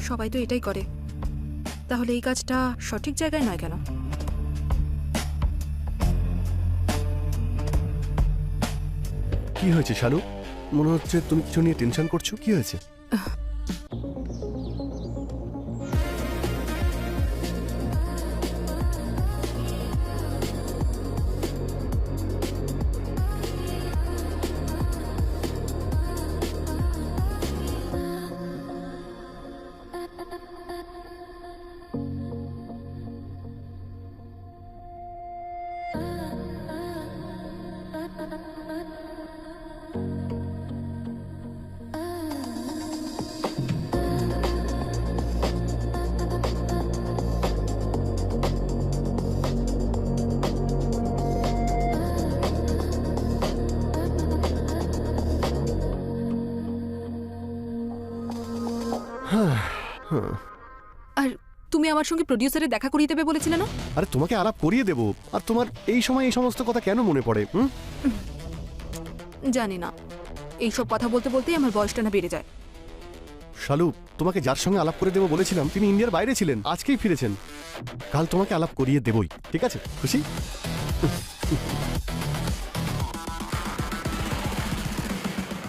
সবাই তো এটাই করে, তাহলে এই কাজটা সঠিক জায়গায় নয় কেন? কি হয়েছে শালু? মনে হচ্ছে তুমি কিছু নিয়ে টেনশন করছো। কি হয়েছে? আর তুমি আমার সঙ্গে প্রডিউসারে দেখা করিয়ে দেবে বলেছিলে না? আরে তোমাকে আলাপ করিয়ে দেবো, আর তোমার এই সময় এই সমস্ত কথা কেন মনে পড়ে? জানি না, এইসব কথা বলতে বলতেই আমার বয়সটা না বেড়ে যায়। শালু, তোমাকে যার সঙ্গে আলাপ করে দেবো বলেছিলাম তিনি ইন্ডিয়ার বাইরে ছিলেন, আজকেই ফিরেছেন। কাল তোমাকে আলাপ করিয়ে দেবই, ঠিক আছে? খুশি?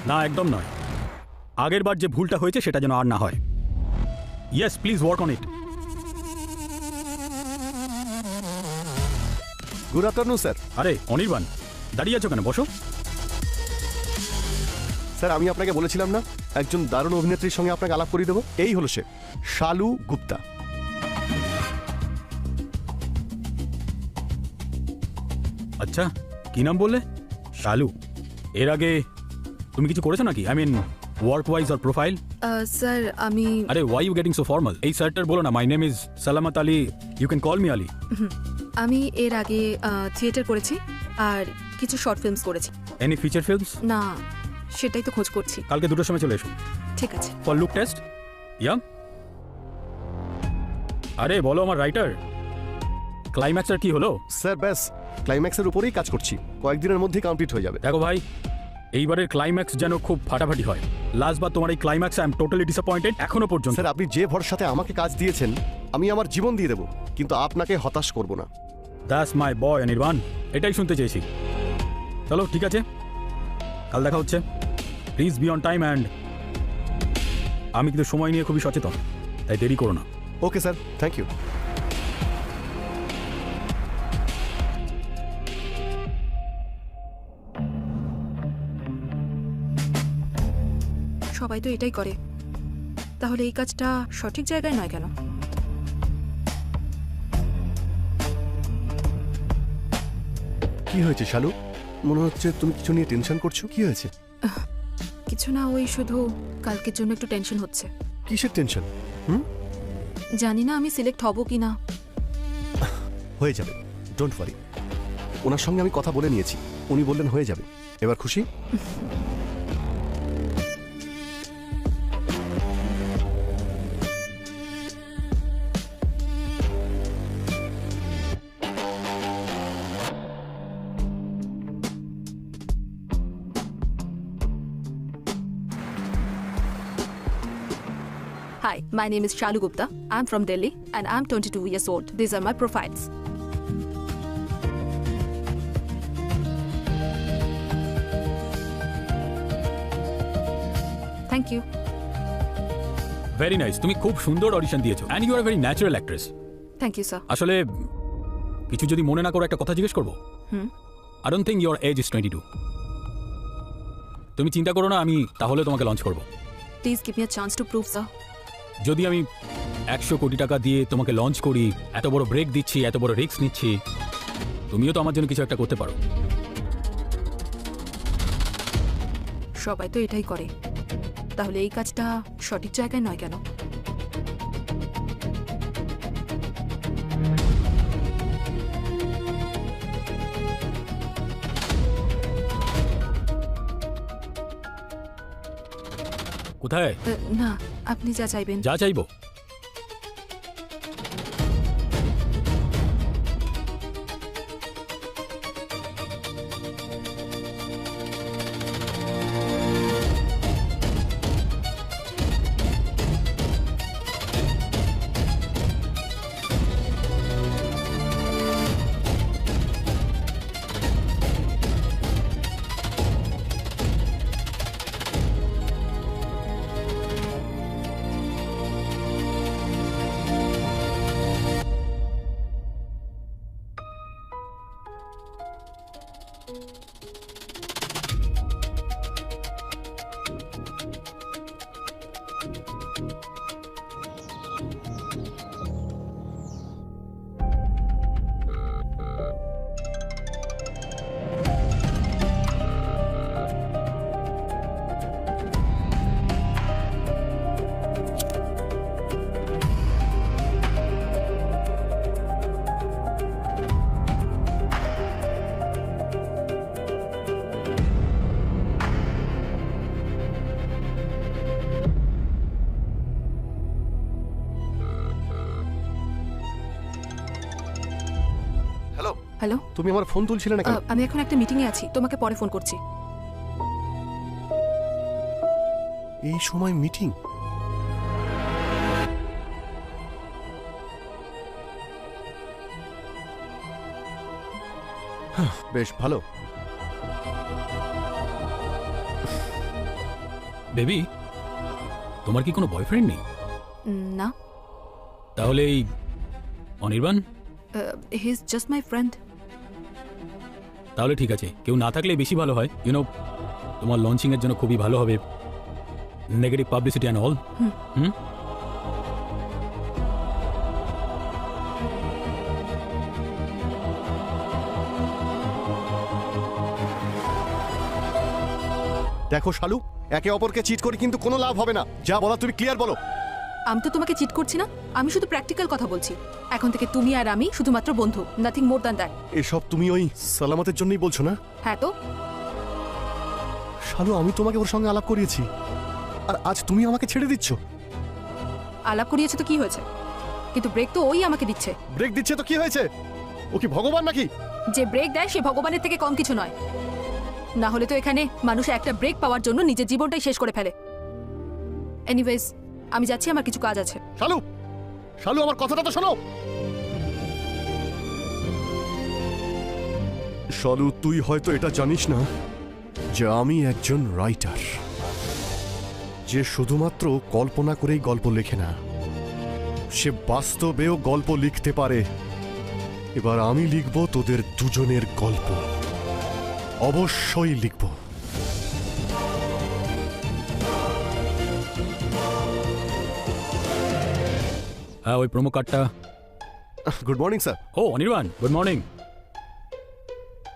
না, একদম নয়। আগের বার যে ভুলটা হয়েছে সেটা যেন আর না হয়। Yes, please work on it. Good afternoon sir. আরে অনির্বাণ, দাঁড়িয়ে আছো কেন? বসো। স্যার, আমি আপনাকে বলেছিলাম না একজন দারুণ অভিনেত্রীর সঙ্গে আপনাকে আলাপ করিয়ে দেবো? এই হলো সে, শালু গুপ্তা। আচ্ছা, কি নাম বললে? শালু। এর আগে তুমি কিছু করেছো নাকি? I mean work wise or profile? Sir আমি আরে why you getting so formal? এই স্যারটার বলো না, my name is Salamat Ali, you can call me Ali. আমি এর আগে থিয়েটার করেছি আর কিছু শর্ট ফিল্মস করেছি। Any feature films? না, সেটাই তো খোঁজ করছি। কালকে 2টোর সময় চলে এসো। ঠিক আছে। For look test. ইয়া, আরে বলো আমার রাইটার, ক্লাইম্যাক্সের কি হলো? স্যার ব্যাস ক্লাইম্যাক্সের উপরেই কাজ করছি, কয়েকদিনের মধ্যেই কমপ্লিট হয়ে যাবে। দেখো ভাই, এইবারের ক্লাইম্যাক্স যেন খুব ফাটাফাটি হয়। লাস্ট বার তোমার এই climax I am totally disappointed এখনো পর্যন্ত। স্যার, আপনি যে ভরসাতে আমাকে কাজ দিয়েছেন আমি আমার জীবন দিয়ে দেবো, কিন্তু আপনাকে হতাশ করব না। দ্যাটস মাই বয় অনির্বাণ, এটাই শুনতে চেয়েছি। চলো ঠিক আছে, কাল দেখা হচ্ছে। Please be on time and আমি কিন্তু সময় নিয়ে খুবই সচেতন, তাই দেরি করো না। Okay sir, thank you. সবাই তো এটাই করে, তাহলে এই কাজটা সঠিক জায়গায় নয় কেন? কি হয়েছে শালু? মনে হচ্ছে তুমি কিছু নিয়ে টেনশন করছো। কি হয়েছে? কিছু না, ওই শুধু কালকের জন্য একটু টেনশন হচ্ছে। কিসের টেনশন? জানি না আমি সিলেক্ট হব কি না। হয়ে যাবে, ডোন্ট ওয়ারি। ওনার সঙ্গে আমি কথা বলে নিয়েছি, উনি বললেন হয়ে যাবে। এবার খুশি? Hi, my name is Shalu Gupta. I'm from Delhi and I'm 22 years old. These are my profiles. Thank you. Very nice, তুমি খুব সুন্দর অডিশন দিয়েছো and you are very natural actress. Thank you, sir. আসলে কিছু যদি মনে না করো একটা কথা জিজ্ঞেস করবো? I don't think your age is 22। তুমি চিন্তা করো না, আমি তাহলে তোমাকে লঞ্চ করবো। Please give me a chance to prove, sir. যদি আমি 100 কোটি টাকা দিয়ে তোমাকে লঞ্চ করি, এত বড় ব্রেক দিচ্ছি, এত বড় রিস্ক নিচ্ছি, তুমিও তো আমার জন্য কিছু একটা করতে পারো। সবাই তো এটাই করে, তাহলে এই কাজটা সঠিক জায়গায় নয় কেন? কোথায়? না, আপনি যা চাইবেন। যা চাইবো? হ্যালো তুমি আমার ফোন তুলছিলে না কেন? আমি এখন একটা মিটিং এ আছি, তোমাকে পরে ফোন করছি। এই সময় মিটিং? বেশ ভালো। বেবি, তোমার কি কোনো বয়ফ্রেন্ড নেই? না, তাহলে এই Anirban? He is just my friend. তাহলে ঠিক আছে, কেউ না থাকলে বেশি ভালো হয়। তোমার লঞ্চিং এর জন্য খুবই ভালো হবে, নেগেটিভ পাবলিসিটি অ্যান্ড অল। হুম। দেখো শালু, একে অপরকে চিট করে কিন্তু কোনো লাভ হবে না। যা বলা তুমি ক্লিয়ার বলো। আমি তো তোমাকে চিট করছি না, আমি শুধু প্র্যাকটিক্যাল কথা বলছি। এখন থেকে তুমি আর আমি শুধুমাত্র বন্ধু, নাথিং মোর দ্যান দ্যাট। এসব তুমি ওই সালামতের জন্যই বলছো না? হ্যাঁ তো। শালু, আমি তোমাকে ওর সঙ্গে আলাপ করিয়েছি, আর আজ তুমি আমাকে ছেড়ে দিচ্ছ। আলাপ করিয়েছে তো কি হয়েছে, কিন্তু ব্রেক তো ওই আমাকে দিচ্ছে। ব্রেক দিচ্ছে তো কি হয়েছে? ও কি ভগবান নাকি? যে ব্রেক দেয় সে ভগবানের থেকে কম কিছু নয়। না হলে তো এখানে মানুষ একটা ব্রেক পাওয়ার জন্য নিজের জীবনটাই শেষ করে ফেলে। এনিওয়েজ, আমি যাচ্ছি, আমার কিছু কাজ আছে। শালু, শালু, আমার কথাটা তো শোনো। শালু, তুই হয়তো এটা জানিস না যে আমি একজন রাইটার, যে শুধুমাত্র কল্পনা করেই গল্প লেখে না, সে বাস্তবেও গল্প লিখতে পারে। এবার আমি লিখব তোদের দুজনের গল্প, অবশ্যই লিখব। হ্যাঁ, ওই প্রোমো কার্ডটা। Good morning sir. ও অনির্বাণ, গুড মর্নিং।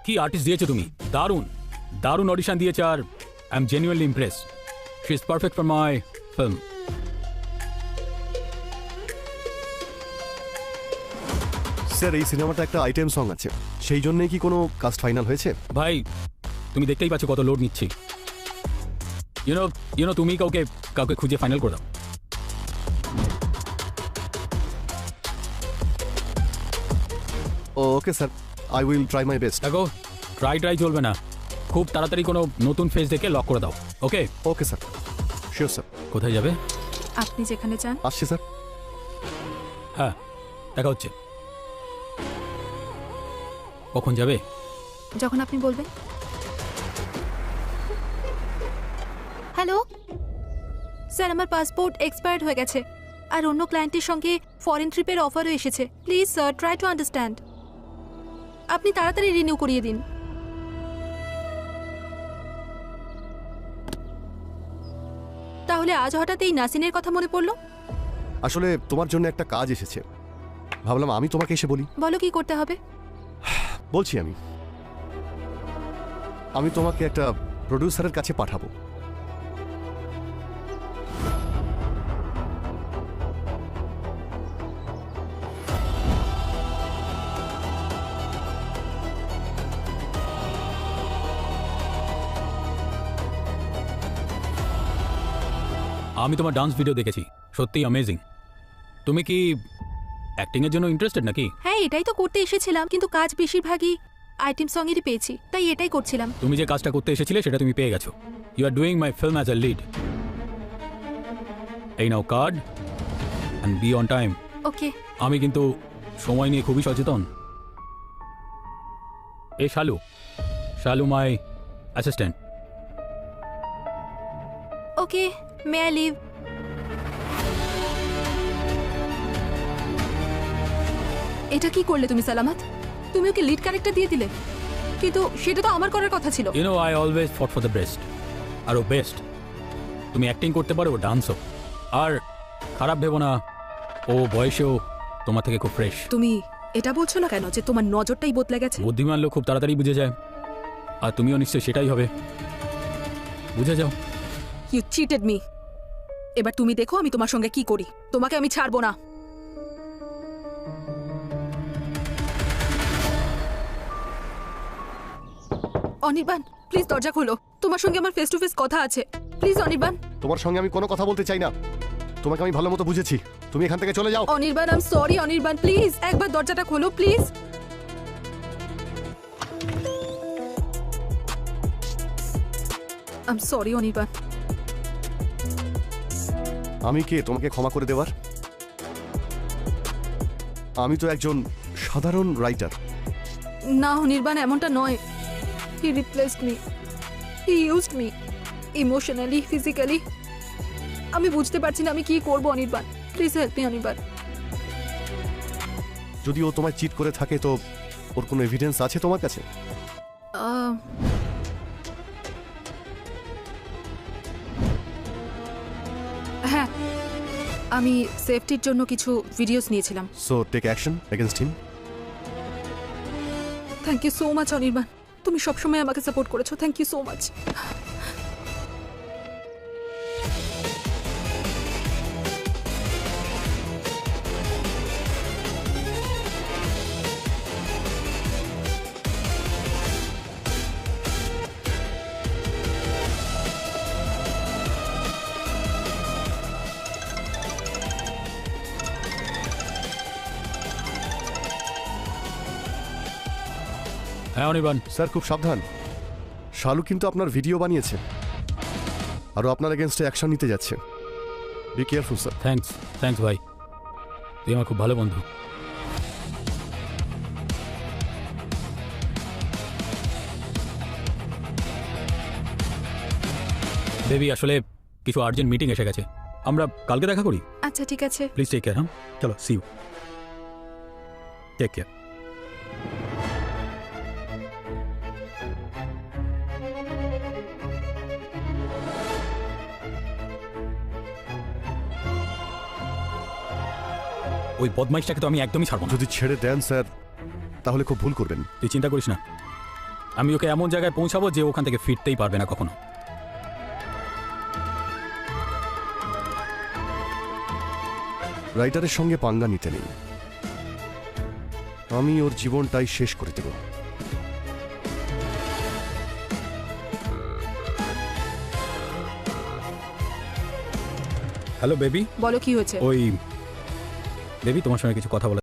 কি আর্টিস্ট দিয়েছো তুমি, দারুণ দারুণ অডিশন দিয়েছে, আর I am genuinely impress. She is perfect for my film. Sir, এই সিনেমাটা একটা আইটেম সং আছে, সেই জন্যই কি কোনো কাস্ট ফাইনাল হয়েছে? ভাই, তুমি দেখতেই পাচ্ছ কত লোড নিচ্ছি। ইউনো তুমি কাউকে কাউকে খুঁজে ফাইনাল করে দাও। Okay sir, I will try my best. দেখো, ট্রাই চলবে না, খুব তাড়াতাড়ি কোনো নতুন ফেস দেখে লক করে দাও। Okay? Okay sir, sure sir. কোথায় যাবে? আপনি যেখানে চান। আসছি স্যার। হ্যাঁ, দেখা হচ্ছে। কখন যাবে? যখন আপনি বলবেন। হ্যালো স্যার, আমার পাসপোর্ট এক্সপায়ার্ড হয়ে গেছে, আর অন্য ক্লায়েন্টের সঙ্গে ফরেন ট্রিপের অফারও এসেছে। Please sir, try to understand. আপনি তাড়াতাড়ি রিনিউ করিয়ে দিন। তাহলে আজ হঠাৎ এই নাসিনের কথা মনে পড়লো? আসলে তোমার জন্য একটা কাজ এসেছে, ভাবলাম আমি তোমাকে এসে বলি। বলো, কি করতে হবে? বলছি, আমি তোমাকে একটা প্রডিউসারের কাছে পাঠাবো। আমি তোমার ডান্স ভিডিও দেখেছি, সত্যিই অ্যামেজিং। তুমি কি অ্যাক্টিং এর জন্য ইন্টারেস্টেড নাকি? হ্যাঁ, এটাই তো করতে এসেছিলাম, কিন্তু কাজ বেশিরভাগই আইটেম সঙ্গেরই পেয়েছি, তাই এটাই করছিলাম। তুমি যে কাজটা করতে এসেছিলে সেটা তুমি পেয়ে গেছো। You are doing my film as a lead. এই নাও card and be on time. Okay. আমি কিন্তু সময় নিয়ে খুবই সচেতন। এই Shalu my assistant. Okay, may I leave? এটা কি করলে তুমি সালামত? তুমি ওকে লিড ক্যারেক্টার দিয়ে দিলে, কিন্তু সেটা তো আমার করার কথা ছিল। You know, I always fought for the best. আর ও বেস্ট। তুমি অ্যাক্টিং করতে পারো, ও ডান্সও। আর খারাপ ভেবো না, ও বয়সেও তোমার থেকে খুব ফ্রেশ। তুমি এটা বলছো না কেন যে তোমার নজরটাই বদলে গেছে? বুদ্ধিমান লোক খুব তাড়াতাড়ি বুঝে যায়, আর তুমিও নিশ্চয়ই সেটাই হবে। বুঝে যাও। You cheated me. এবার তুমি দেখো আমি তোমার সঙ্গে কি করি। তোমাকে আমি ছাড়বো না। অনির্বাণ, প্লিজ দরজা খোলো, তোমার সঙ্গে আমার ফেস টু ফেস কথা আছে। প্লিজ অনির্বাণ। তোমার সঙ্গে আমি কোনো কথা বলতে চাই না, তোমাকে আমি ভালো মতো বুঝেছি। তুমি এখান থেকে চলে যাও। Anirban, I am sorry Anirban, please একবার দরজাটা খোলো please. I am sorry Anirban. আমি কে তোমাকে ক্ষমা করে দেওয়ার? আমি তো একজন সাধারণ রাইটার। না অনির্বাণ, এমনটা নয়। He replaced me, he used me emotionally, physically. আমি বুঝতে পারছি না আমি কি করব Anirban. Please help me Anirban. যদি ও তোমায় চিট করে থাকে তো ওর কোনো এভিডেন্স আছে তোমার কাছে? হ্যাঁ, আমি সেফটির জন্য কিছু ভিডিওস নিয়েছিলাম। So take action against him. Thank you so much Anirban, তুমি সবসময় আমাকে সাপোর্ট করেছো। Thank you so much. হ্যাঁ অনির্বাণ। স্যার খুব সাবধান, শালু কিন্তু আপনার ভিডিও বানিয়েছে আরও আপনার এগেনস্টে অ্যাকশন নিতে যাচ্ছে। Be careful sir. থ্যাঙ্কস ভাই, তুই আমার খুব ভালো বন্ধু। বেবি, আসলে কিছু আর্জেন্ট মিটিং এসে গেছে, আমরা কালকে দেখা করি। আচ্ছা ঠিক আছে। Please take care. হ্যাঁ চলো, সি ইউ, টেক কেয়ার। ওই বদমাইশটাকে তো আমি একদমই ছাড়বো না। যদি ছেড়ে দেন স্যার তাহলে খুব ভুল করবেন। তুই চিন্তা করিস না, আমি ওকে এমন জায়গায় পৌঁছাবো যে ওখান থেকে ফিরতেই পারবে না কখনো। রাইটারের সঙ্গে পাঙ্গা নিতে নেই, আমি ওর জীবনটাই শেষ করে দেব। Hello baby. বলো কি হয়েছে? ওই বেবি, তোমার সঙ্গে কিছু কথা বলা